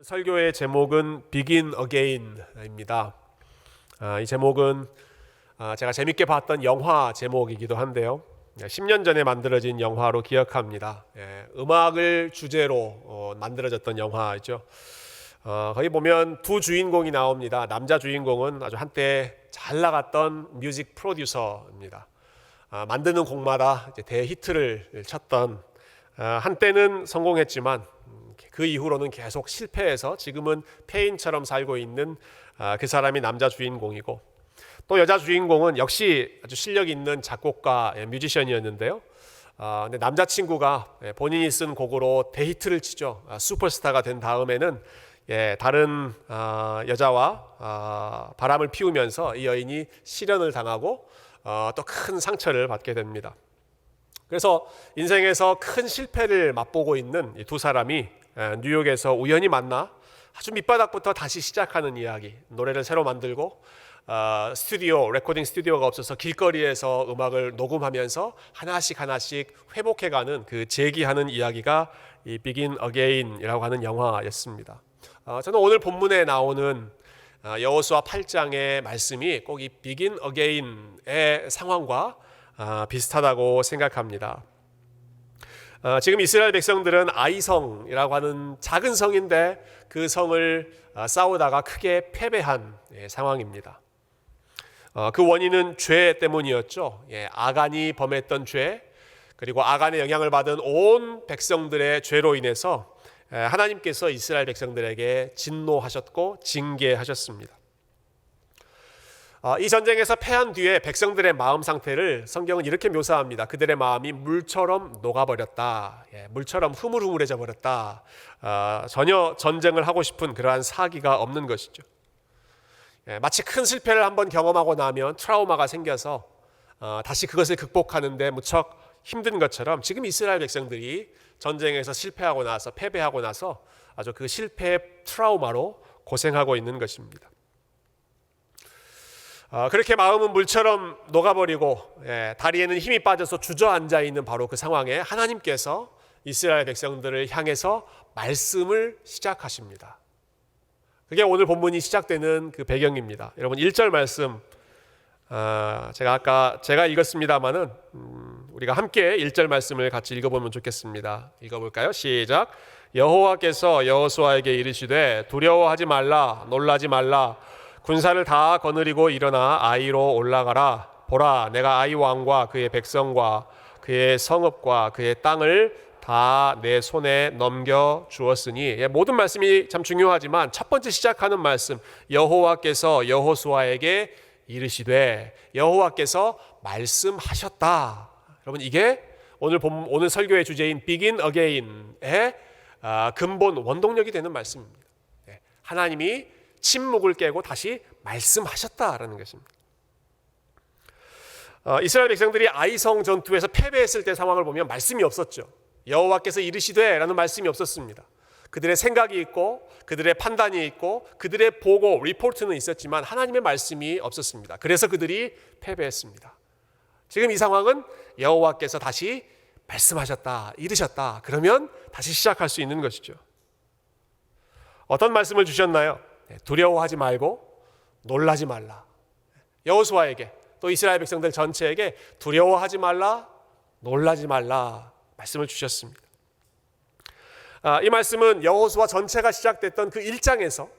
설교의 제목은 Begin Again입니다. 이 제목은 제가 재밌게 봤던 영화 제목이기도 한데요. 10년 전에 만들어진 영화로 기억합니다. 음악을 주제로 만들어졌던 영화이죠. 거기 보면 두 주인공이 나옵니다. 남자 주인공은 아주 한때 잘 나갔던 뮤직 프로듀서입니다. 만드는 곡마다 대히트를 쳤던, 한때는 성공했지만 그 이후로는 계속 실패해서 지금은 폐인처럼 살고 있는 그 사람이 남자 주인공이고, 또 여자 주인공은 역시 아주 실력 있는 작곡가, 뮤지션이었는데요. 근데 남자친구가 본인이 쓴 곡으로 대히트를 치죠. 슈퍼스타가 된 다음에는 다른 여자와 바람을 피우면서 이 여인이 실연을 당하고 또 큰 상처를 받게 됩니다. 그래서 인생에서 큰 실패를 맛보고 있는 이 두 사람이 뉴욕에서 우연히 만나 아주 밑바닥부터 다시 시작하는 이야기, 노래를 새로 만들고 레코딩 스튜디오가 없어서 길거리에서 음악을 녹음하면서 하나씩 회복해가는 그 재기하는 이야기가 이 Begin Again이라고 하는 영화였습니다. 저는 오늘 본문에 나오는 여호수아 8장의 말씀이 꼭 이 Begin Again의 상황과 비슷하다고 생각합니다. 지금 이스라엘 백성들은 아이성이라고 하는 작은 성인데 그 성을 싸우다가 크게 패배한 상황입니다. 그 원인은 죄 때문이었죠. 아간이 범했던 죄, 그리고 아간의 영향을 받은 온 백성들의 죄로 인해서 하나님께서 이스라엘 백성들에게 진노하셨고 징계하셨습니다. 이 전쟁에서 패한 뒤에 백성들의 마음 상태를 성경은 이렇게 묘사합니다. 그들의 마음이 물처럼 녹아버렸다. 물처럼 흐물흐물해져 버렸다. 전혀 전쟁을 하고 싶은 그러한 사기가 없는 것이죠. 마치 큰 실패를 한번 경험하고 나면 트라우마가 생겨서 다시 그것을 극복하는데 무척 힘든 것처럼 지금 이스라엘 백성들이 전쟁에서 실패하고 나서 패배하고 나서 아주 그 실패의 트라우마로 고생하고 있는 것입니다. 그렇게 마음은 물처럼 녹아버리고 다리에는 힘이 빠져서 주저앉아 있는 바로 그 상황에 하나님께서 이스라엘 백성들을 향해서 말씀을 시작하십니다. 그게 오늘 본문이 시작되는 그 배경입니다. 여러분 1절 말씀, 제가 읽었습니다마는 우리가 함께 1절 말씀을 같이 읽어보면 좋겠습니다. 읽어볼까요? 시작. 여호와께서 여호수아에게 이르시되 두려워하지 말라, 놀라지 말라. 군사를 다 거느리고 일어나 아이로 올라가라. 보라, 내가 아이 왕과 그의 백성과 그의 성읍과 그의 땅을 다 내 손에 넘겨 주었으니, 모든 말씀이 참 중요하지만 첫 번째 시작하는 말씀, 여호와께서 여호수아에게 이르시되, 여호와께서 말씀하셨다. 여러분, 이게 오늘 설교의 주제인 Begin Again의 근본 원동력이 되는 말씀입니다. 하나님이 침묵을 깨고 다시 말씀하셨다라는 것입니다. 이스라엘 백성들이 아이성 전투에서 패배했을 때 상황을 보면 말씀이 없었죠. 여호와께서 이르시되 라는 말씀이 없었습니다. 그들의 생각이 있고 그들의 판단이 있고 그들의 보고, 리포트는 있었지만 하나님의 말씀이 없었습니다. 그래서 그들이 패배했습니다. 지금 이 상황은 여호와께서 다시 말씀하셨다, 이르셨다. 그러면 다시 시작할 수 있는 것이죠. 어떤 말씀을 주셨나요? 두려워하지 말고 놀라지 말라. 여호수아에게, 또 이스라엘 백성들 전체에게 두려워하지 말라, 놀라지 말라 말씀을 주셨습니다. 이 말씀은 여호수아 전체가 시작됐던 그 1장에서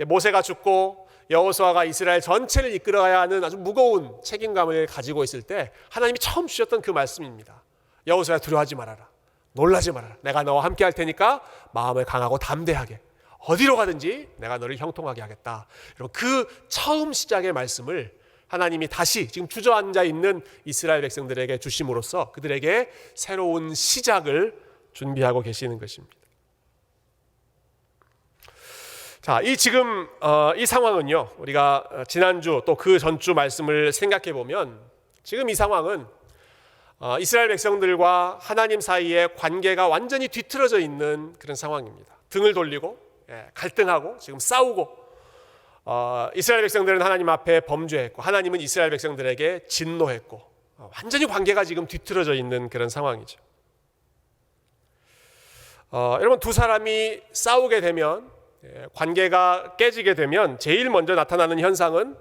모세가 죽고 여호수아가 이스라엘 전체를 이끌어야 하는 아주 무거운 책임감을 가지고 있을 때 하나님이 처음 주셨던 그 말씀입니다. 여호수아, 두려워하지 말아라, 놀라지 말아라. 내가 너와 함께 할 테니까 마음을 강하고 담대하게, 어디로 가든지 내가 너를 형통하게 하겠다. 그 처음 시작의 말씀을 하나님이 다시 지금 주저앉아 있는 이스라엘 백성들에게 주심으로써 그들에게 새로운 시작을 준비하고 계시는 것입니다. 자, 이 상황은요, 우리가 지난주 또 그 전주 말씀을 생각해 보면 지금 이 상황은 이스라엘 백성들과 하나님 사이의 관계가 완전히 뒤틀어져 있는 그런 상황입니다. 등을 돌리고 갈등하고 지금 싸우고, 이스라엘 백성들은 하나님 앞에 범죄했고 하나님은 이스라엘 백성들에게 진노했고, 완전히 관계가 지금 뒤틀어져 있는 그런 상황이죠. 여러분, 두 사람이 싸우게 되면 관계가 깨지게 되면 제일 먼저 나타나는 현상은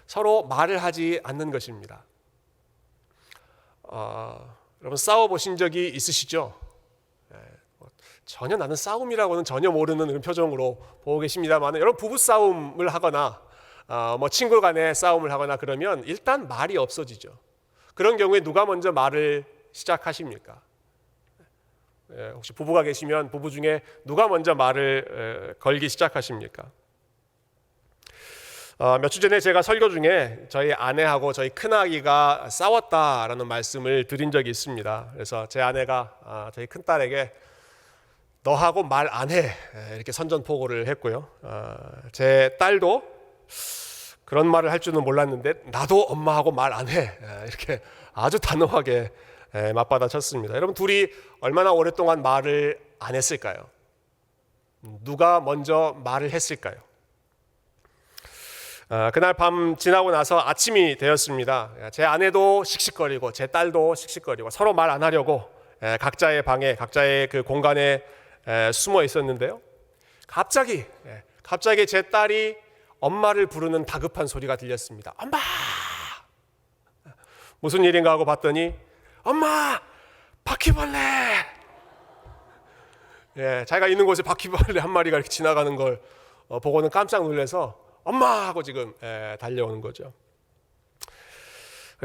서로 말을 하지 않는 것입니다. 여러분 싸워보신 적이 있으시죠? 전혀 나는 싸움이라고는 전혀 모르는 그런 표정으로 보고 계십니다만, 여러분 부부 싸움을 하거나 친구 간에 싸움을 하거나 그러면 일단 말이 없어지죠. 그런 경우에 누가 먼저 말을 시작하십니까? 혹시 부부가 계시면 부부 중에 누가 먼저 말을 걸기 시작하십니까? 몇 주 전에 제가 설교 중에 저희 아내하고 저희 큰아기가 싸웠다라는 말씀을 드린 적이 있습니다. 그래서 제 아내가 저희 큰딸에게 너하고 말 안 해 이렇게 선전포고를 했고요. 제 딸도 그런 말을 할 줄은 몰랐는데 나도 엄마하고 말 안 해 이렇게 아주 단호하게 맞받아쳤습니다. 여러분 둘이 얼마나 오랫동안 말을 안 했을까요? 누가 먼저 말을 했을까요? 그날 밤 지나고 나서 아침이 되었습니다. 제 아내도 씩씩거리고 제 딸도 씩씩거리고 서로 말 안 하려고 각자의 방에 각자의 그 공간에 숨어 있었는데요. 갑자기 제 딸이 엄마를 부르는 다급한 소리가 들렸습니다. 엄마! 무슨 일인가 하고 봤더니 엄마! 바퀴벌레! 자기가 있는 곳에 바퀴벌레 한 마리가 이렇게 지나가는 걸 보고는 깜짝 놀라서 엄마! 하고 지금 달려오는 거죠.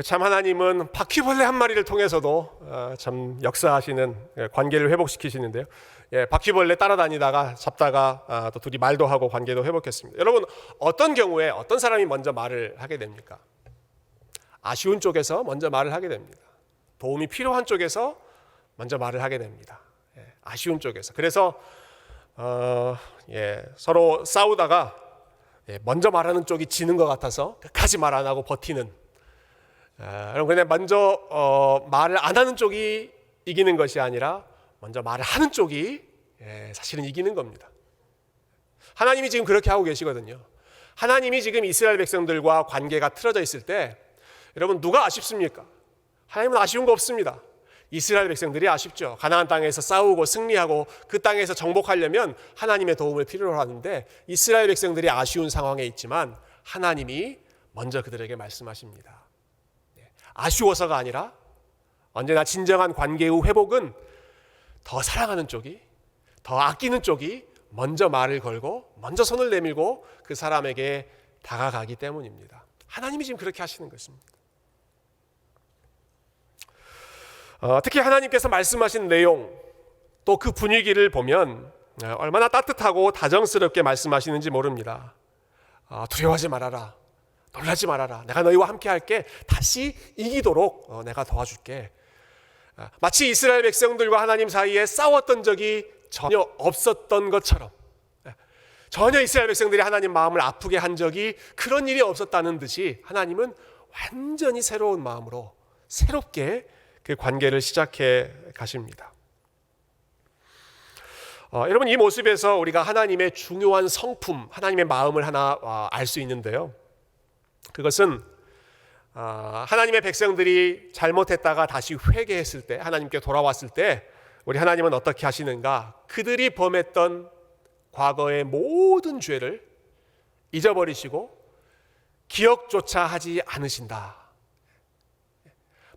참 하나님은 바퀴벌레 한 마리를 통해서도 참 역사하시는 관계를 회복시키시는데요. 바퀴벌레 따라다니다가 잡다가 또 둘이 말도 하고 관계도 회복했습니다. 여러분 어떤 경우에 어떤 사람이 먼저 말을 하게 됩니까? 아쉬운 쪽에서 먼저 말을 하게 됩니다. 도움이 필요한 쪽에서 먼저 말을 하게 됩니다. 아쉬운 쪽에서. 그래서 서로 싸우다가 먼저 말하는 쪽이 지는 것 같아서 끝까지 말 안 하고 버티는. 여러분 근데 먼저 말을 안 하는 쪽이 이기는 것이 아니라 먼저 말을 하는 쪽이 사실은 이기는 겁니다. 하나님이 지금 그렇게 하고 계시거든요. 하나님이 지금 이스라엘 백성들과 관계가 틀어져 있을 때 여러분 누가 아쉽습니까? 하나님은 아쉬운 거 없습니다. 이스라엘 백성들이 아쉽죠. 가나안 땅에서 싸우고 승리하고 그 땅에서 정복하려면 하나님의 도움을 필요로 하는데 이스라엘 백성들이 아쉬운 상황에 있지만 하나님이 먼저 그들에게 말씀하십니다. 아쉬워서가 아니라 언제나 진정한 관계의 회복은 더 사랑하는 쪽이, 더 아끼는 쪽이 먼저 말을 걸고 먼저 손을 내밀고 그 사람에게 다가가기 때문입니다. 하나님이 지금 그렇게 하시는 것입니다. 특히 하나님께서 말씀하신 내용 또 그 분위기를 보면 얼마나 따뜻하고 다정스럽게 말씀하시는지 모릅니다. 두려워하지 말아라. 놀라지 말아라. 내가 너희와 함께 할게. 다시 이기도록 내가 도와줄게. 마치 이스라엘 백성들과 하나님 사이에 싸웠던 적이 전혀 없었던 것처럼 전혀 이스라엘 백성들이 하나님 마음을 아프게 한 적이 그런 일이 없었다는 듯이 하나님은 완전히 새로운 마음으로 새롭게 그 관계를 시작해 가십니다. 여러분 이 모습에서 우리가 하나님의 중요한 성품, 하나님의 마음을 하나 알 수 있는데요. 그것은 하나님의 백성들이 잘못했다가 다시 회개했을 때 하나님께 돌아왔을 때 우리 하나님은 어떻게 하시는가? 그들이 범했던 과거의 모든 죄를 잊어버리시고 기억조차 하지 않으신다.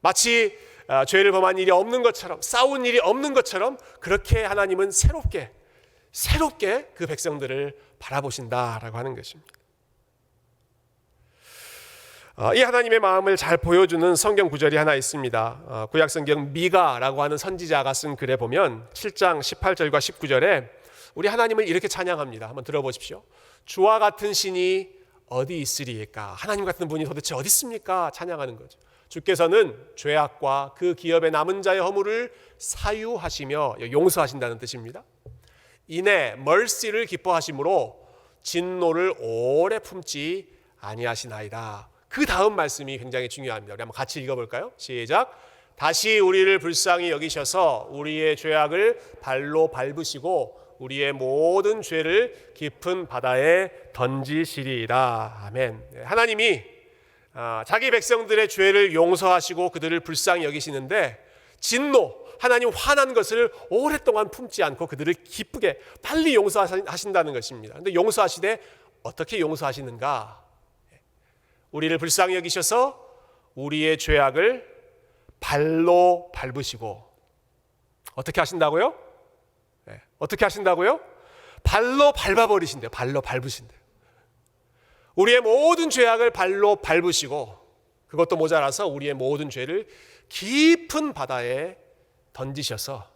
마치 죄를 범한 일이 없는 것처럼 싸운 일이 없는 것처럼 그렇게 하나님은 새롭게 그 백성들을 바라보신다라고 하는 것입니다. 이 하나님의 마음을 잘 보여주는 성경 구절이 하나 있습니다. 구약성경 미가라고 하는 선지자가 쓴 글에 보면 7장 18절과 19절에 우리 하나님을 이렇게 찬양합니다. 한번 들어보십시오. 주와 같은 신이 어디 있으리까? 하나님 같은 분이 도대체 어디 있습니까? 찬양하는 거죠. 주께서는 죄악과 그 기업의 남은 자의 허물을 사유하시며 용서하신다는 뜻입니다. 이내 mercy를 기뻐하심으로 진노를 오래 품지 아니하시나이다. 그 다음 말씀이 굉장히 중요합니다. 우리 한번 같이 읽어볼까요? 시작. 다시 우리를 불쌍히 여기셔서 우리의 죄악을 발로 밟으시고 우리의 모든 죄를 깊은 바다에 던지시리이다. 아멘. 하나님이 자기 백성들의 죄를 용서하시고 그들을 불쌍히 여기시는데 진노, 하나님 화난 것을 오랫동안 품지 않고 그들을 기쁘게 빨리 용서하신다는 것입니다. 그런데 용서하시되 어떻게 용서하시는가? 우리를 불쌍히 여기셔서 우리의 죄악을 발로 밟으시고, 어떻게 하신다고요? 어떻게 하신다고요? 발로 밟아버리신대요. 발로 밟으신대요. 우리의 모든 죄악을 발로 밟으시고, 그것도 모자라서 우리의 모든 죄를 깊은 바다에 던지셔서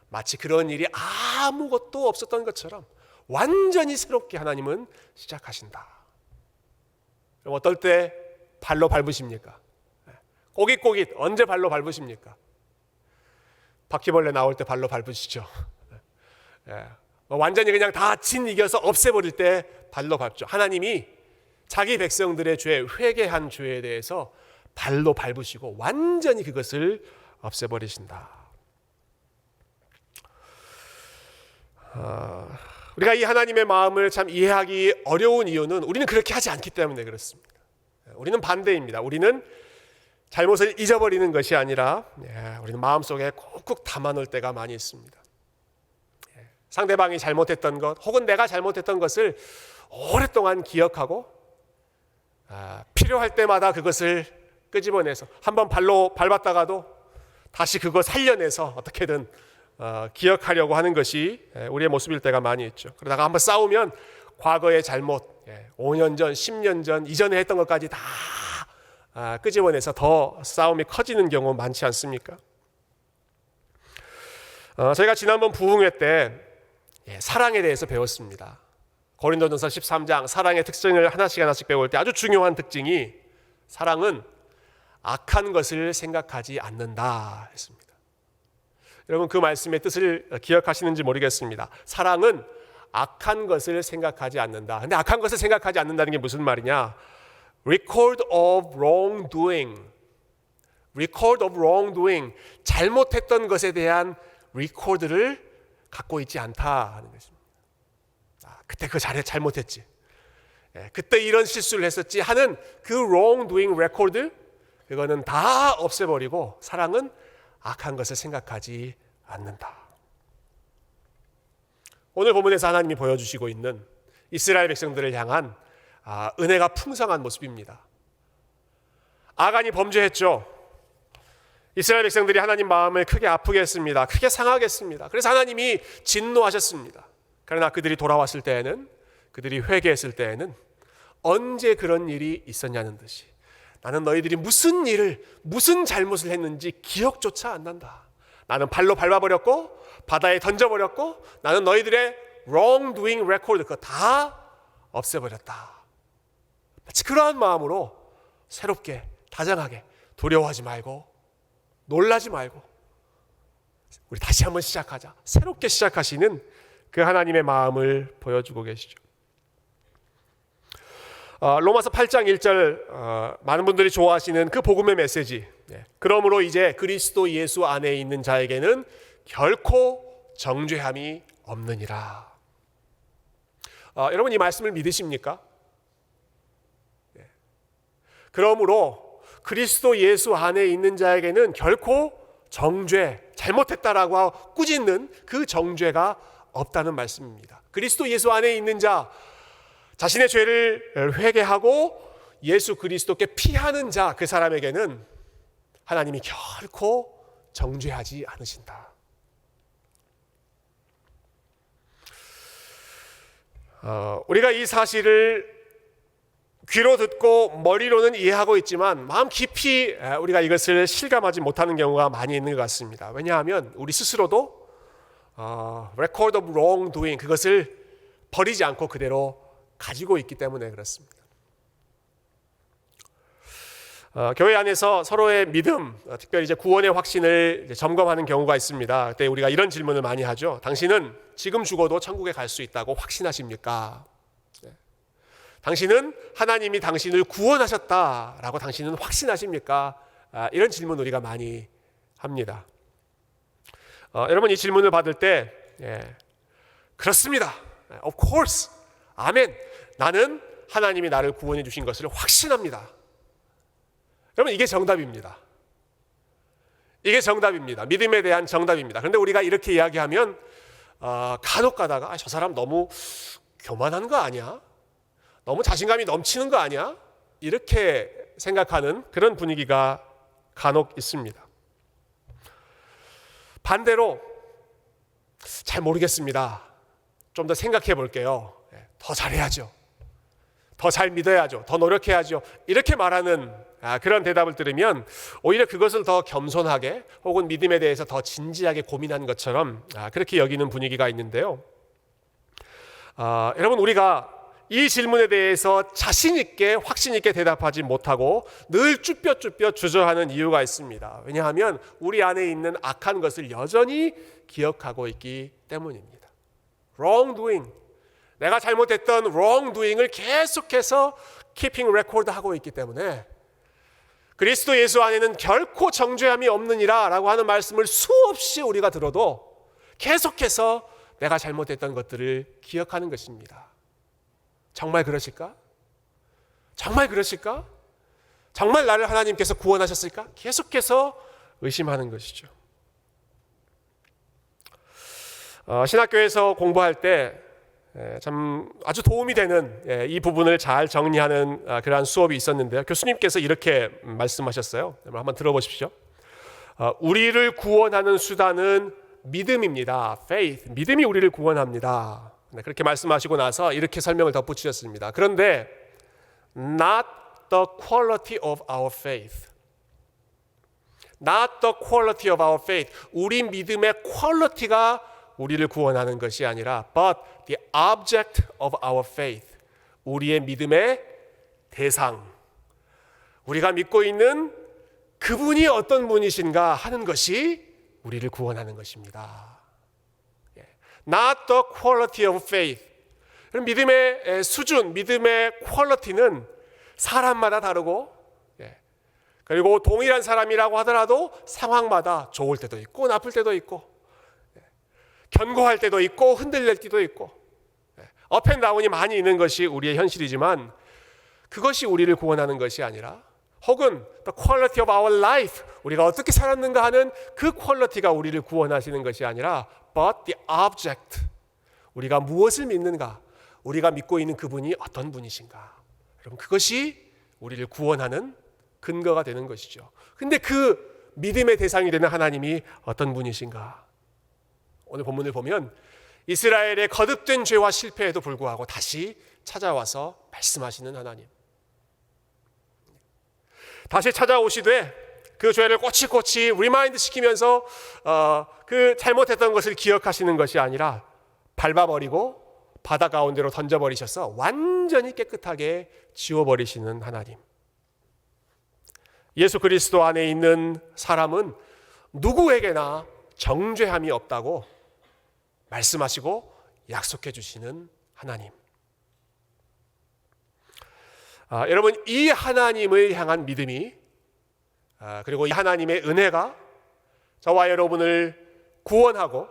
마치 그런 일이 아무것도 없었던 것처럼 완전히 새롭게 하나님은 시작하신다. 그럼 어떨 때 발로 밟으십니까? 꼬깃꼬깃 언제 발로 밟으십니까? 바퀴벌레 나올 때 발로 밟으시죠. 완전히 그냥 다 진 이겨서 없애버릴 때 발로 밟죠. 하나님이 자기 백성들의 죄, 회개한 죄에 대해서 발로 밟으시고 완전히 그것을 없애버리신다. 우리가 이 하나님의 마음을 참 이해하기 어려운 이유는 우리는 그렇게 하지 않기 때문에 그렇습니다. 우리는 반대입니다. 우리는 잘못을 잊어버리는 것이 아니라 우리는 마음속에 꾹꾹 담아놓을 때가 많이 있습니다. 상대방이 잘못했던 것 혹은 내가 잘못했던 것을 오랫동안 기억하고 필요할 때마다 그것을 끄집어내서 한번 발로 밟았다가도 다시 그거 살려내서 어떻게든 기억하려고 하는 것이 우리의 모습일 때가 많이 있죠. 그러다가 한번 싸우면 과거의 잘못, 5년 전, 10년 전 이전에 했던 것까지 다 끄집어내서 더 싸움이 커지는 경우 많지 않습니까? 저희가 지난번 부흥회 때 사랑에 대해서 배웠습니다. 고린도전서 13장 사랑의 특징을 하나씩 배울 때 아주 중요한 특징이 사랑은 악한 것을 생각하지 않는다 했습니다. 여러분 그 말씀의 뜻을 기억하시는지 모르겠습니다. 사랑은 악한 것을 생각하지 않는다. 근데 악한 것을 생각하지 않는다는 게 무슨 말이냐? Record of wrongdoing. Record of wrongdoing. 잘못했던 것에 대한 record를 갖고 있지 않다 하는 것입니다. 그때 그거 잘못했지. 그때 이런 실수를 했었지 하는 그 wrongdoing record, 그거는 다 없애버리고 사랑은 악한 것을 생각하지 않는다. 오늘 본문에서 하나님이 보여주시고 있는 이스라엘 백성들을 향한 은혜가 풍성한 모습입니다. 아간이 범죄했죠. 이스라엘 백성들이 하나님 마음을 크게 아프게 했습니다. 크게 상하게 했습니다. 그래서 하나님이 진노하셨습니다. 그러나 그들이 돌아왔을 때에는, 그들이 회개했을 때에는 언제 그런 일이 있었냐는 듯이 나는 너희들이 무슨 잘못을 했는지 기억조차 안 난다. 나는 발로 밟아버렸고 바다에 던져버렸고 나는 너희들의 wrongdoing record 그거 다 없애버렸다. 마치 그러한 마음으로 새롭게 다정하게 두려워하지 말고 놀라지 말고 우리 다시 한번 시작하자. 새롭게 시작하시는 그 하나님의 마음을 보여주고 계시죠. 로마서 8장 1절 많은 분들이 좋아하시는 그 복음의 메시지. 그러므로 이제 그리스도 예수 안에 있는 자에게는 결코 정죄함이 없느니라. 여러분 이 말씀을 믿으십니까? 그러므로 그리스도 예수 안에 있는 자에게는 결코 정죄, 잘못했다라고 꾸짖는 그 정죄가 없다는 말씀입니다. 그리스도 예수 안에 있는 자, 자신의 죄를 회개하고 예수 그리스도께 피하는 자, 그 사람에게는 하나님이 결코 정죄하지 않으신다. 우리가 이 사실을 귀로 듣고 머리로는 이해하고 있지만 마음 깊이 우리가 이것을 실감하지 못하는 경우가 많이 있는 것 같습니다. 왜냐하면 우리 스스로도 record of wrongdoing 그것을 버리지 않고 그대로 가지고 있기 때문에 그렇습니다. 교회 안에서 서로의 믿음, 특별히 이제 구원의 확신을 점검하는 경우가 있습니다. 그때 우리가 이런 질문을 많이 하죠. 당신은 지금 죽어도 천국에 갈 수 있다고 확신하십니까? 당신은 하나님이 당신을 구원하셨다라고 당신은 확신하십니까? 이런 질문 우리가 많이 합니다. 여러분 이 질문을 받을 때 그렇습니다. Of course. 아멘. 나는 하나님이 나를 구원해 주신 것을 확신합니다. 여러분 이게 정답입니다. 이게 정답입니다. 믿음에 대한 정답입니다. 그런데 우리가 이렇게 이야기하면 간혹 가다가 저 사람 너무 교만한 거 아니야? 너무 자신감이 넘치는 거 아니야? 이렇게 생각하는 그런 분위기가 간혹 있습니다. 반대로 잘 모르겠습니다. 좀 더 생각해 볼게요. 더 잘해야죠. 더 잘 믿어야죠. 더 노력해야죠. 이렇게 말하는 그런 대답을 들으면 오히려 그것을 더 겸손하게 혹은 믿음에 대해서 더 진지하게 고민한 것처럼 그렇게 여기는 분위기가 있는데요. 여러분, 우리가 이 질문에 대해서 자신 있게 확신 있게 대답하지 못하고 늘 쭈뼛쭈뼛 주저하는 이유가 있습니다. 왜냐하면 우리 안에 있는 악한 것을 여전히 기억하고 있기 때문입니다. wrongdoing, 내가 잘못했던 wrongdoing을 계속해서 keeping record 하고 있기 때문에 그리스도 예수 안에는 결코 정죄함이 없느니라 라고 하는 말씀을 수없이 우리가 들어도 계속해서 내가 잘못했던 것들을 기억하는 것입니다. 정말 그러실까? 정말 그러실까? 정말 나를 하나님께서 구원하셨을까? 계속해서 의심하는 것이죠. 신학교에서 공부할 때 참 아주 도움이 되는 이 부분을 잘 정리하는 그러한 수업이 있었는데요. 교수님께서 이렇게 말씀하셨어요. 한번 들어보십시오. 우리를 구원하는 수단은 믿음입니다. faith, 믿음이 우리를 구원합니다. 그렇게 말씀하시고 나서 이렇게 설명을 덧붙이셨습니다. 그런데 not the quality of our faith, not the quality of our faith, 우리 믿음의 퀄리티가 우리를 구원하는 것이 아니라 but the object of our faith, 우리의 믿음의 대상, 우리가 믿고 있는 그분이 어떤 분이신가 하는 것이 우리를 구원하는 것입니다. Not the quality of faith. 믿음의 수준, 믿음의 퀄리티는 사람마다 다르고, 그리고 동일한 사람이라고 하더라도 상황마다 좋을 때도 있고 나쁠 때도 있고, 견고할 때도 있고 흔들릴 때도 있고, 업앤다운이 많이 있는 것이 우리의 현실이지만 그것이 우리를 구원하는 것이 아니라, 혹은 the quality of our life, 우리가 어떻게 살았는가 하는 그 퀄리티가 우리를 구원하시는 것이 아니라 but the object, 우리가 무엇을 믿는가, 우리가 믿고 있는 그분이 어떤 분이신가, 여러분, 그것이 우리를 구원하는 근거가 되는 것이죠. 근데 그 믿음의 대상이 되는 하나님이 어떤 분이신가? 오늘 본문을 보면 이스라엘의 거듭된 죄와 실패에도 불구하고 다시 찾아와서 말씀하시는 하나님, 다시 찾아오시되 그 죄를 꼬치꼬치 리마인드 시키면서 그 잘못했던 것을 기억하시는 것이 아니라 밟아버리고 바다 가운데로 던져버리셔서 완전히 깨끗하게 지워버리시는 하나님. 예수 그리스도 안에 있는 사람은 누구에게나 정죄함이 없다고 말씀하시고 약속해 주시는 하나님. 여러분, 이 하나님을 향한 믿음이, 그리고 이 하나님의 은혜가 저와 여러분을 구원하고,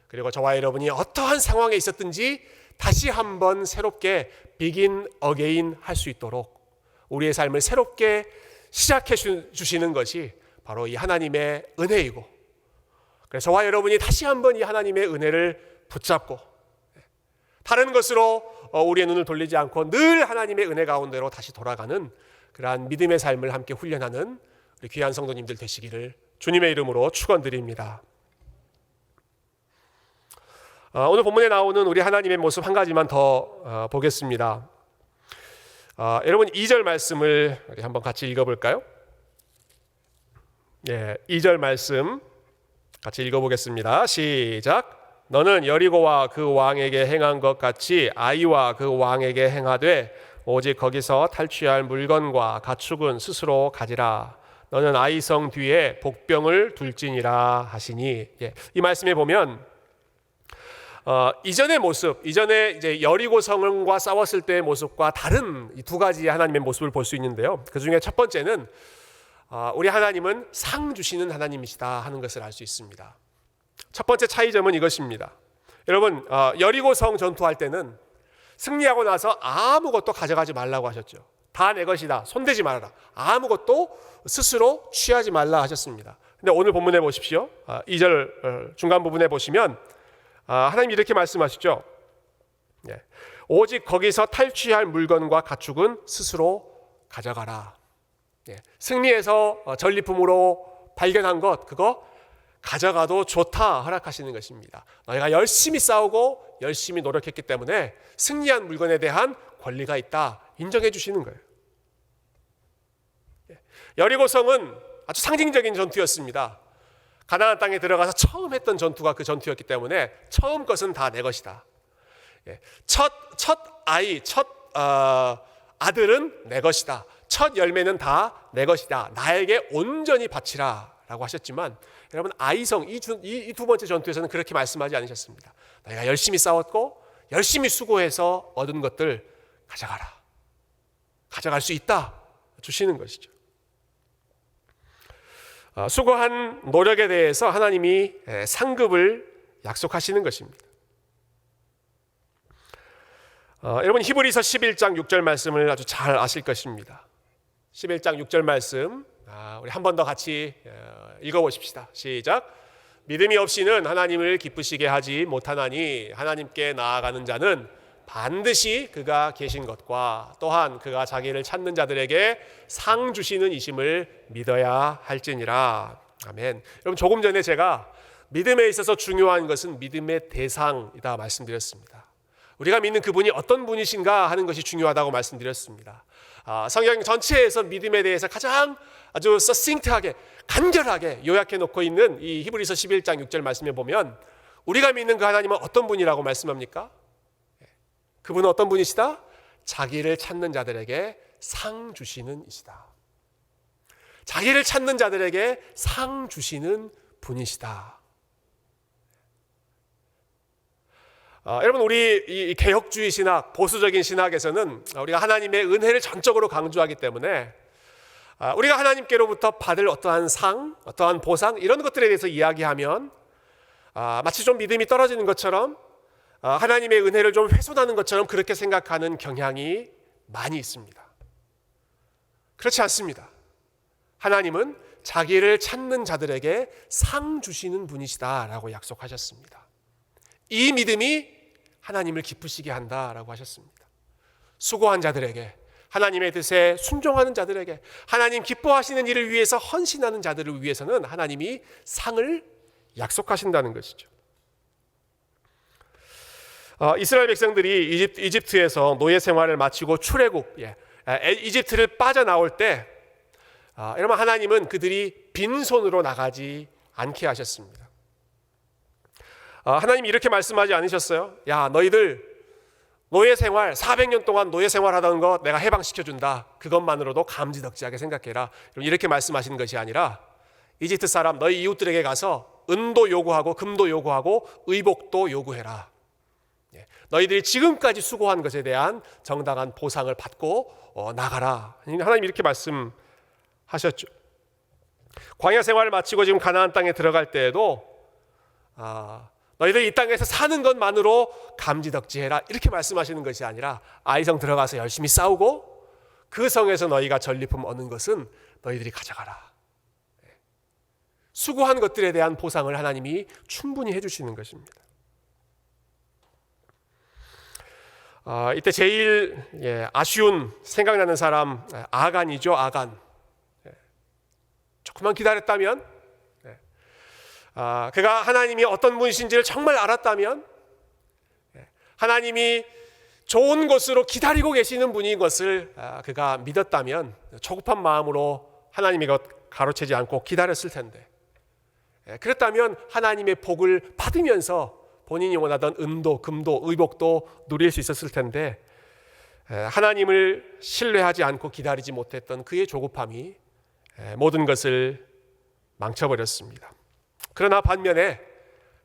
그리고 저와 여러분이 어떠한 상황에 있었든지 다시 한번 새롭게 begin again 할 수 있도록 우리의 삶을 새롭게 시작해 주시는 것이 바로 이 하나님의 은혜이고, 그래서 저와 여러분이 다시 한번 이 하나님의 은혜를 붙잡고 다른 것으로 우리의 눈을 돌리지 않고 늘 하나님의 은혜 가운데로 다시 돌아가는 그러한 믿음의 삶을 함께 훈련하는 우리 귀한 성도님들 되시기를 주님의 이름으로 축원드립니다. 오늘 본문에 나오는 우리 하나님의 모습 한 가지만 더 보겠습니다. 여러분, 2절 말씀을 우리 한번 같이 읽어볼까요? 2절 말씀 같이 읽어보겠습니다. 시작. 너는 여리고와 그 왕에게 행한 것 같이 아이와 그 왕에게 행하되 오직 거기서 탈취할 물건과 가축은 스스로 가지라. 너는 아이성 뒤에 복병을 둘지니라 하시니. 이 말씀에 보면 이전의 모습, 이전에 이제 여리고 성과 싸웠을 때의 모습과 다른 이 두 가지 하나님의 모습을 볼 수 있는데요. 그 중에 첫 번째는 우리 하나님은 상 주시는 하나님이시다 하는 것을 알 수 있습니다. 첫 번째 차이점은 이것입니다. 여러분, 여리고 성 전투할 때는 승리하고 나서 아무것도 가져가지 말라고 하셨죠. 다 내 것이다, 손대지 말아라, 아무것도 스스로 취하지 말라 하셨습니다. 근데 오늘 본문에 보십시오. 2절 중간 부분에 보시면 하나님이 이렇게 말씀하시죠. 오직 거기서 탈취할 물건과 가축은 스스로 가져가라. 승리해서 전리품으로 발견한 것, 그거 가져가도 좋다 허락하시는 것입니다. 너희가 열심히 싸우고 열심히 노력했기 때문에 승리한 물건에 대한 권리가 있다 인정해 주시는 거예요. 여리고성은 아주 상징적인 전투였습니다. 가나안 땅에 들어가서 처음 했던 전투가 그 전투였기 때문에 처음 것은 다 내 것이다. 첫 아들은 내 것이다. 첫 열매는 다 내 것이다. 나에게 온전히 바치라 라고 하셨지만 여러분, 아이성 이 두 번째 전투에서는 그렇게 말씀하지 않으셨습니다. 너희가 열심히 싸웠고 열심히 수고해서 얻은 것들 가져가라. 가져갈 수 있다 주시는 것이죠. 수고한 노력에 대해서 하나님이 상급을 약속하시는 것입니다. 여러분, 히브리서 11장 6절 말씀을 아주 잘 아실 것입니다. 11장 6절 말씀 우리 한 번 더 같이 읽어보십시다. 시작. 믿음이 없이는 하나님을 기쁘시게 하지 못하나니 하나님께 나아가는 자는 반드시 그가 계신 것과 또한 그가 자기를 찾는 자들에게 상 주시는 이심을 믿어야 할지니라. 아멘. 여러분, 조금 전에 제가 믿음에 있어서 중요한 것은 믿음의 대상이다 말씀드렸습니다. 우리가 믿는 그분이 어떤 분이신가 하는 것이 중요하다고 말씀드렸습니다. 성경 전체에서 믿음에 대해서 가장 아주 서싱트하게 간결하게 요약해 놓고 있는 이 히브리서 11장 6절 말씀에 보면 우리가 믿는 그 하나님은 어떤 분이라고 말씀합니까? 그분은 어떤 분이시다? 자기를 찾는 자들에게 상 주시는 이시다. 자기를 찾는 자들에게 상 주시는 분이시다. 여러분, 우리 이 개혁주의 신학, 보수적인 신학에서는 우리가 하나님의 은혜를 전적으로 강조하기 때문에 우리가 하나님께로부터 받을 어떠한 상, 어떠한 보상 이런 것들에 대해서 이야기하면 마치 좀 믿음이 떨어지는 것처럼 하나님의 은혜를 좀 훼손하는 것처럼 그렇게 생각하는 경향이 많이 있습니다. 그렇지 않습니다. 하나님은 자기를 찾는 자들에게 상 주시는 분이시다라고 약속하셨습니다. 이 믿음이 하나님을 기쁘시게 한다라고 하셨습니다. 수고한 자들에게, 하나님의 뜻에 순종하는 자들에게, 하나님 기뻐하시는 일을 위해서 헌신하는 자들을 위해서는 하나님이 상을 약속하신다는 것이죠. 이스라엘 백성들이 이집트에서 노예 생활을 마치고 출애굽, 이집트를 빠져나올 때 여러분, 하나님은 그들이 빈손으로 나가지 않게 하셨습니다. 하나님이 이렇게 말씀하지 않으셨어요? 야, 너희들 노예 생활 400년 동안 노예 생활하던 거 내가 해방시켜준다. 그것만으로도 감지덕지하게 생각해라. 이렇게 말씀하시는 것이 아니라 이집트 사람 너희 이웃들에게 가서 은도 요구하고 금도 요구하고 의복도 요구해라. 너희들이 지금까지 수고한 것에 대한 정당한 보상을 받고 나가라. 하나님 이렇게 말씀하셨죠. 광야 생활을 마치고 지금 가나안 땅에 들어갈 때에도 너희들 이 땅에서 사는 것만으로 감지덕지해라 이렇게 말씀하시는 것이 아니라 아이성 들어가서 열심히 싸우고 그 성에서 너희가 전리품 얻는 것은 너희들이 가져가라. 수고한 것들에 대한 보상을 하나님이 충분히 해주시는 것입니다. 이때 제일 아쉬운 생각나는 사람 아간이죠. 아간. 조금만 기다렸다면, 그가 하나님이 어떤 분이신지를 정말 알았다면, 하나님이 좋은 것으로 기다리고 계시는 분인 것을 그가 믿었다면 조급한 마음으로 하나님이 가로채지 않고 기다렸을 텐데, 그랬다면 하나님의 복을 받으면서 본인이 원하던 은도, 금도, 의복도 누릴 수 있었을 텐데 하나님을 신뢰하지 않고 기다리지 못했던 그의 조급함이 모든 것을 망쳐버렸습니다. 그러나 반면에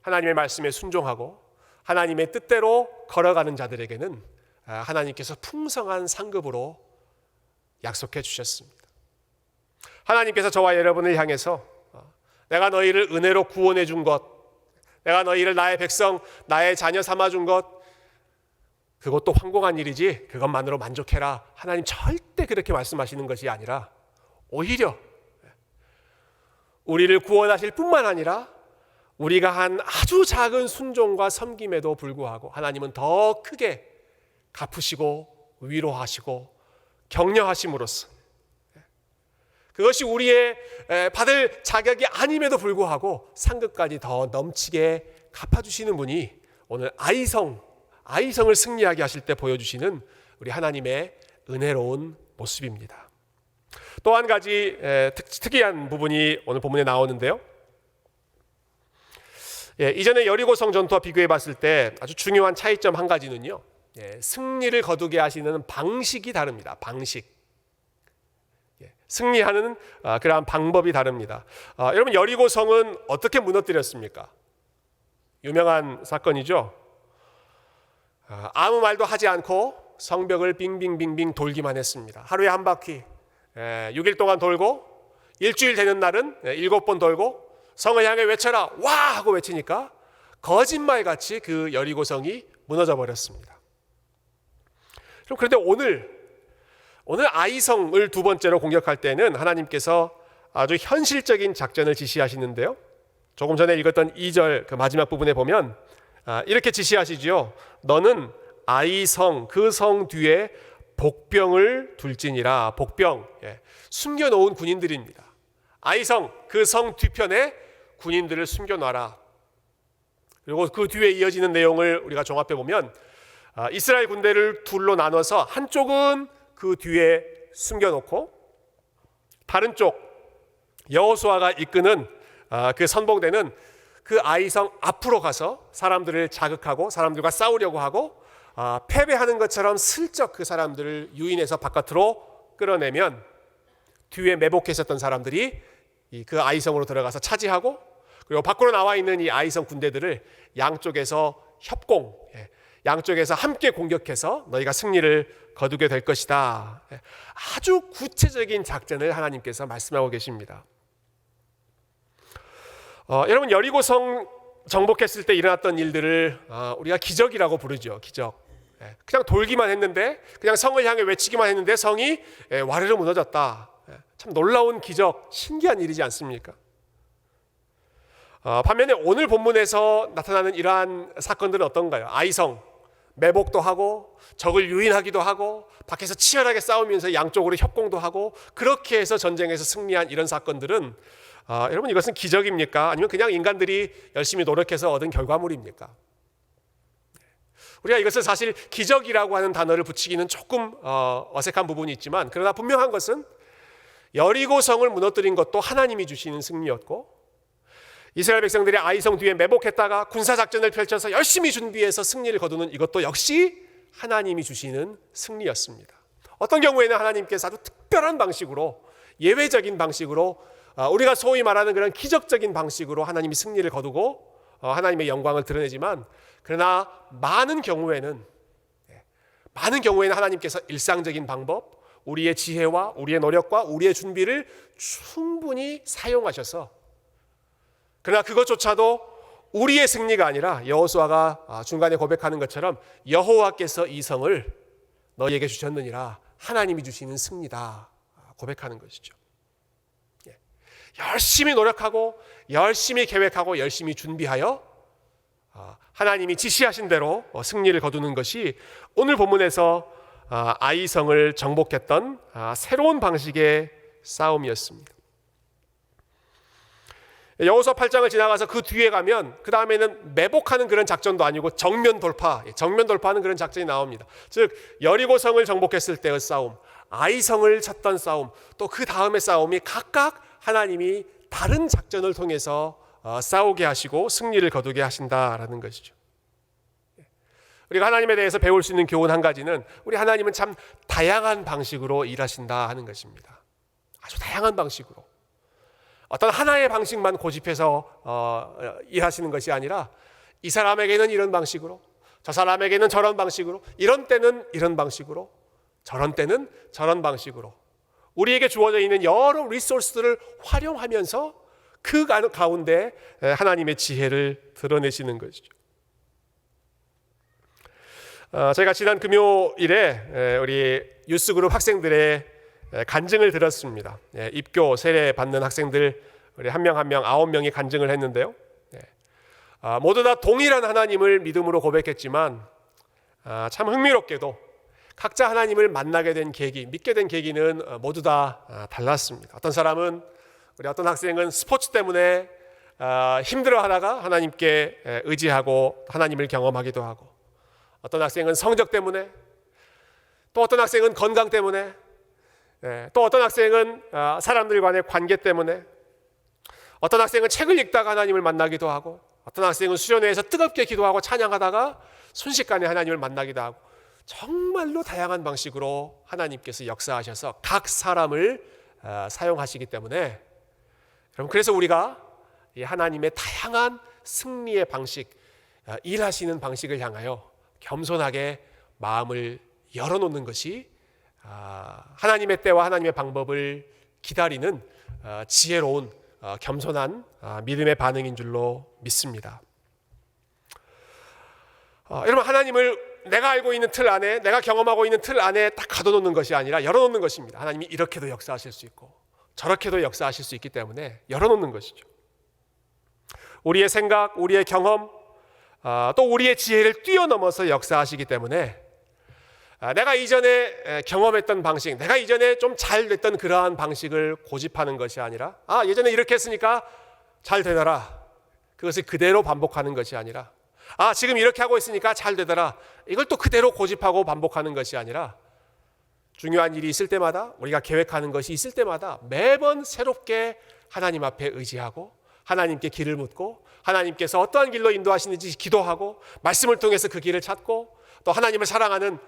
하나님의 말씀에 순종하고 하나님의 뜻대로 걸어가는 자들에게는 하나님께서 풍성한 상급으로 약속해 주셨습니다. 하나님께서 저와 여러분을 향해서 내가 너희를 은혜로 구원해 준 것, 내가 너희를 나의 백성, 나의 자녀 삼아준 것, 그것도 황공한 일이지 그것만으로 만족해라. 하나님 절대 그렇게 말씀하시는 것이 아니라 오히려 우리를 구원하실 뿐만 아니라 우리가 한 아주 작은 순종과 섬김에도 불구하고 하나님은 더 크게 갚으시고 위로하시고 격려하심으로써 그것이 우리의 받을 자격이 아님에도 불구하고 상급까지 더 넘치게 갚아주시는 분이 오늘 아이성을 승리하게 하실 때 보여주시는 우리 하나님의 은혜로운 모습입니다. 또 한 가지 특이한 부분이 오늘 본문에 나오는데요. 이전에 여리고성 전투와 비교해 봤을 때 아주 중요한 차이점 한 가지는요. 승리를 거두게 하시는 방식이 다릅니다. 방식. 승리하는 그러한 방법이 다릅니다. 여러분 여리고성은 어떻게 무너뜨렸습니까? 유명한 사건이죠. 아무 말도 하지 않고 성벽을 빙빙빙빙 돌기만 했습니다. 하루에 한 바퀴 6일 동안 돌고 일주일 되는 날은 7번 돌고 성을 향해 외쳐라 와 하고 외치니까 거짓말같이 그 여리고성이 무너져 버렸습니다. 그런데 오늘 아이성을 두 번째로 공격할 때는 하나님께서 아주 현실적인 작전을 지시하시는데요. 조금 전에 읽었던 2절 그 마지막 부분에 보면 이렇게 지시하시죠. 너는 아이성 그 성 뒤에 복병을 둘지니라. 복병 숨겨놓은 군인들입니다. 아이성 그 성 뒤편에 군인들을 숨겨놔라. 그리고 그 뒤에 이어지는 내용을 우리가 종합해 보면 이스라엘 군대를 둘로 나눠서 한쪽은 그 뒤에 숨겨놓고 다른 쪽 여호수아가 이끄는 그 선봉대는 그 아이성 앞으로 가서 사람들을 자극하고 사람들과 싸우려고 하고 패배하는 것처럼 슬쩍 그 사람들을 유인해서 바깥으로 끌어내면 뒤에 매복해 있었던 사람들이 그 아이성으로 들어가서 차지하고 그리고 밖으로 나와 있는 이 아이성 군대들을 양쪽에서 협공, 양쪽에서 함께 공격해서 너희가 승리를 거두게 될 것이다. 아주 구체적인 작전을 하나님께서 말씀하고 계십니다. 여러분 여리고성 정복했을 때 일어났던 일들을 우리가 기적이라고 부르죠. 기적. 그냥 돌기만 했는데 그냥 성을 향해 외치기만 했는데 성이 와르르 무너졌다. 참 놀라운 기적, 신기한 일이지 않습니까? 반면에 오늘 본문에서 나타나는 이러한 사건들은 어떤가요? 아이성, 매복도 하고 적을 유인하기도 하고 밖에서 치열하게 싸우면서 양쪽으로 협공도 하고 그렇게 해서 전쟁에서 승리한 이런 사건들은 여러분 이것은 기적입니까? 아니면 그냥 인간들이 열심히 노력해서 얻은 결과물입니까? 우리가 이것을 사실 기적이라고 하는 단어를 붙이기는 조금 어색한 부분이 있지만 그러나 분명한 것은 여리고성을 무너뜨린 것도 하나님이 주시는 승리였고 이스라엘 백성들이 아이성 뒤에 매복했다가 군사작전을 펼쳐서 열심히 준비해서 승리를 거두는 이것도 역시 하나님이 주시는 승리였습니다. 어떤 경우에는 하나님께서 아주 특별한 방식으로 예외적인 방식으로 우리가 소위 말하는 그런 기적적인 방식으로 하나님이 승리를 거두고 하나님의 영광을 드러내지만 그러나 많은 경우에는 하나님께서 일상적인 방법, 우리의 지혜와 우리의 노력과 우리의 준비를 충분히 사용하셔서 그러나 그것조차도 우리의 승리가 아니라 여호수아가 중간에 고백하는 것처럼 여호와께서 이 성을 너희에게 주셨느니라 하나님이 주시는 승리다 고백하는 것이죠. 열심히 노력하고 열심히 계획하고 열심히 준비하여 하나님이 지시하신 대로 승리를 거두는 것이 오늘 본문에서 아이성을 정복했던 새로운 방식의 싸움이었습니다. 여호수아 8장을 지나가서 그 뒤에 가면 그 다음에는 매복하는 그런 작전도 아니고 정면 돌파하는 그런 작전이 나옵니다. 즉 여리고성을 정복했을 때의 싸움, 아이성을 쳤던 싸움, 또 그 다음의 싸움이 각각 하나님이 다른 작전을 통해서 싸우게 하시고 승리를 거두게 하신다라는 것이죠. 우리가 하나님에 대해서 배울 수 있는 교훈 한 가지는 우리 하나님은 참 다양한 방식으로 일하신다 하는 것입니다. 아주 다양한 방식으로. 어떤 하나의 방식만 고집해서 일하시는 것이 아니라 이 사람에게는 이런 방식으로, 저 사람에게는 저런 방식으로, 이런 때는 이런 방식으로, 저런 때는 저런 방식으로 우리에게 주어져 있는 여러 리소스들을 활용하면서 그 가운데 하나님의 지혜를 드러내시는 것이죠. 저희가 지난 금요일에 우리 유스그룹 학생들의 간증을 들었습니다. 입교 세례 받는 학생들 우리 한 명 한 명 9명이 간증을 했는데요. 모두 다 동일한 하나님을 믿음으로 고백했지만 참 흥미롭게도 각자 하나님을 만나게 된 계기, 믿게 된 계기는 모두 다 달랐습니다. 어떤 사람은, 우리 어떤 학생은 스포츠 때문에 힘들어하다가 하나님께 의지하고 하나님을 경험하기도 하고, 어떤 학생은 성적 때문에, 또 어떤 학생은 건강 때문에, 또 어떤 학생은 사람들과의 관계 때문에, 어떤 학생은 책을 읽다가 하나님을 만나기도 하고, 어떤 학생은 수련회에서 뜨겁게 기도하고 찬양하다가 순식간에 하나님을 만나기도 하고, 정말로 다양한 방식으로 하나님께서 역사하셔서 각 사람을 사용하시기 때문에, 여러분, 그래서 우리가 이 하나님의 다양한 승리의 방식, 일하시는 방식을 향하여 겸손하게 마음을 열어놓는 것이 하나님의 때와 하나님의 방법을 기다리는 지혜로운 겸손한 믿음의 반응인 줄로 믿습니다. 여러분, 하나님을 내가 알고 있는 틀 안에, 내가 경험하고 있는 틀 안에 딱 가둬놓는 것이 아니라 열어놓는 것입니다. 하나님이 이렇게도 역사하실 수 있고 저렇게도 역사하실 수 있기 때문에 열어놓는 것이죠. 우리의 생각, 우리의 경험, 또 우리의 지혜를 뛰어넘어서 역사하시기 때문에 내가 이전에 경험했던 방식, 내가 이전에 좀 잘 됐던 그러한 방식을 고집하는 것이 아니라, 예전에 이렇게 했으니까 잘 되더라, 그것을 그대로 반복하는 것이 아니라, 지금 이렇게 하고 있으니까 잘 되더라, 이걸 또 그대로 고집하고 반복하는 것이 아니라, 중요한 일이 있을 때마다, 우리가 계획하는 것이 있을 때마다 매번 새롭게 하나님 앞에 의지하고 하나님께 길을 묻고 하나님께서 어떠한 길로 인도하시는지 기도하고 말씀을 통해서 그 길을 찾고 또 하나님을 사랑하는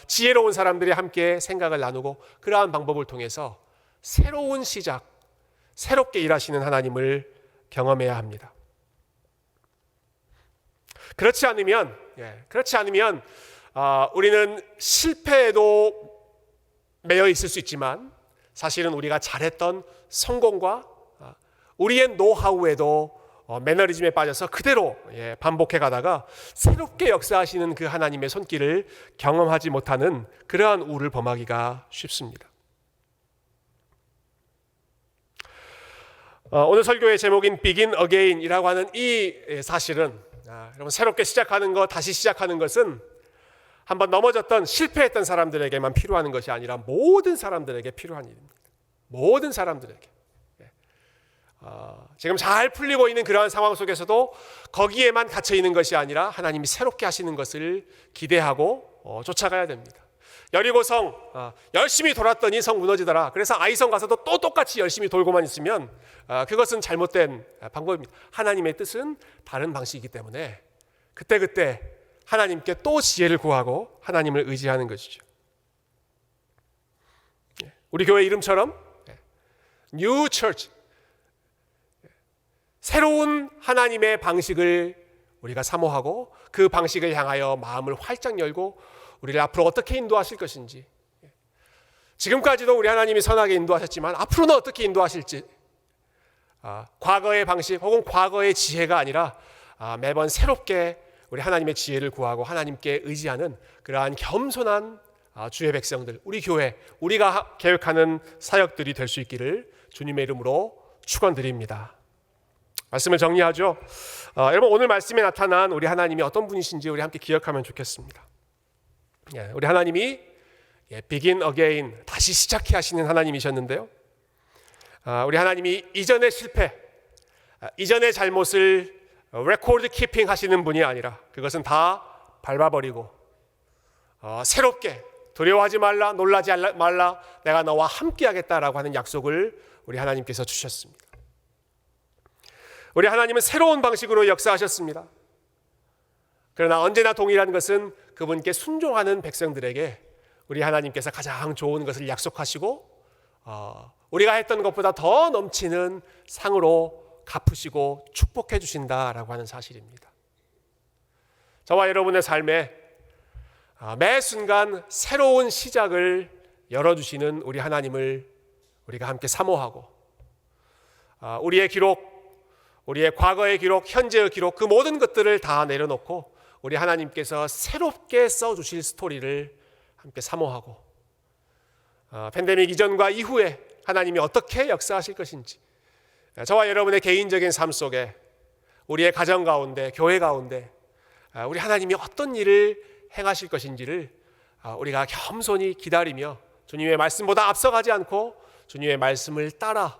지혜로운 사람들이 함께 생각을 나누고, 그러한 방법을 통해서 새로운 시작, 새롭게 일하시는 하나님을 경험해야 합니다. 그렇지 않으면 우리는 실패에도 매여 있을 수 있지만, 사실은 우리가 잘했던 성공과 우리의 노하우에도 매너리즘에 빠져서 그대로 반복해 가다가 새롭게 역사하시는 그 하나님의 손길을 경험하지 못하는 그러한 우를 범하기가 쉽습니다. 오늘 설교의 제목인 Begin Again이라고 하는 이 사실은, 여러분, 새롭게 시작하는 것, 다시 시작하는 것은 한번 넘어졌던, 실패했던 사람들에게만 필요한 것이 아니라 모든 사람들에게 필요한 일입니다. 모든 사람들에게. 지금 잘 풀리고 있는 그러한 상황 속에서도 거기에만 갇혀 있는 것이 아니라 하나님이 새롭게 하시는 것을 기대하고 쫓아가야 됩니다. 여리고성 열심히 돌았더니 성 무너지더라. 그래서 아이성 가서도 또 똑같이 열심히 돌고만 있으면 그것은 잘못된 방법입니다. 하나님의 뜻은 다른 방식이기 때문에 그때그때 하나님께 또 지혜를 구하고 하나님을 의지하는 것이죠. 우리 교회 이름처럼 New Church, 새로운 하나님의 방식을 우리가 사모하고 그 방식을 향하여 마음을 활짝 열고 우리를 앞으로 어떻게 인도하실 것인지, 지금까지도 우리 하나님이 선하게 인도하셨지만 앞으로는 어떻게 인도하실지, 과거의 방식 혹은 과거의 지혜가 아니라 매번 새롭게 우리 하나님의 지혜를 구하고 하나님께 의지하는 그러한 겸손한 주의 백성들, 우리 교회, 우리가 계획하는 사역들이 될 수 있기를 주님의 이름으로 축원드립니다. 말씀을 정리하죠. 여러분, 오늘 말씀에 나타난 우리 하나님이 어떤 분이신지 우리 함께 기억하면 좋겠습니다. 우리 하나님이 Begin Again, 다시 시작해 하시는 하나님이셨는데요, 우리 하나님이 이전의 실패, 이전의 잘못을 레코드 키핑 하시는 분이 아니라 그것은 다 밟아버리고 새롭게, 두려워하지 말라, 놀라지 말라, 내가 너와 함께 하겠다라고 하는 약속을 우리 하나님께서 주셨습니다. 우리 하나님은 새로운 방식으로 역사하셨습니다. 그러나 언제나 동일한 것은 그분께 순종하는 백성들에게 우리 하나님께서 가장 좋은 것을 약속하시고 우리가 했던 것보다 더 넘치는 상으로 갚으시고 축복해 주신다라고 하는 사실입니다. 저와 여러분의 삶에 매 순간 새로운 시작을 열어주시는 우리 하나님을 우리가 함께 사모하고, 우리의 기록, 우리의 과거의 기록, 현재의 기록, 그 모든 것들을 다 내려놓고 우리 하나님께서 새롭게 써주실 스토리를 함께 사모하고, 팬데믹 이전과 이후에 하나님이 어떻게 역사하실 것인지, 저와 여러분의 개인적인 삶 속에, 우리의 가정 가운데, 교회 가운데 우리 하나님이 어떤 일을 행하실 것인지를 우리가 겸손히 기다리며 주님의 말씀보다 앞서가지 않고 주님의 말씀을 따라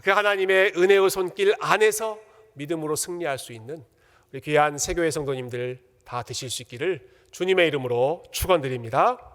그 하나님의 은혜의 손길 안에서 믿음으로 승리할 수 있는 우리 귀한 세교회 성도님들 다 되실 수 있기를 주님의 이름으로 축원드립니다.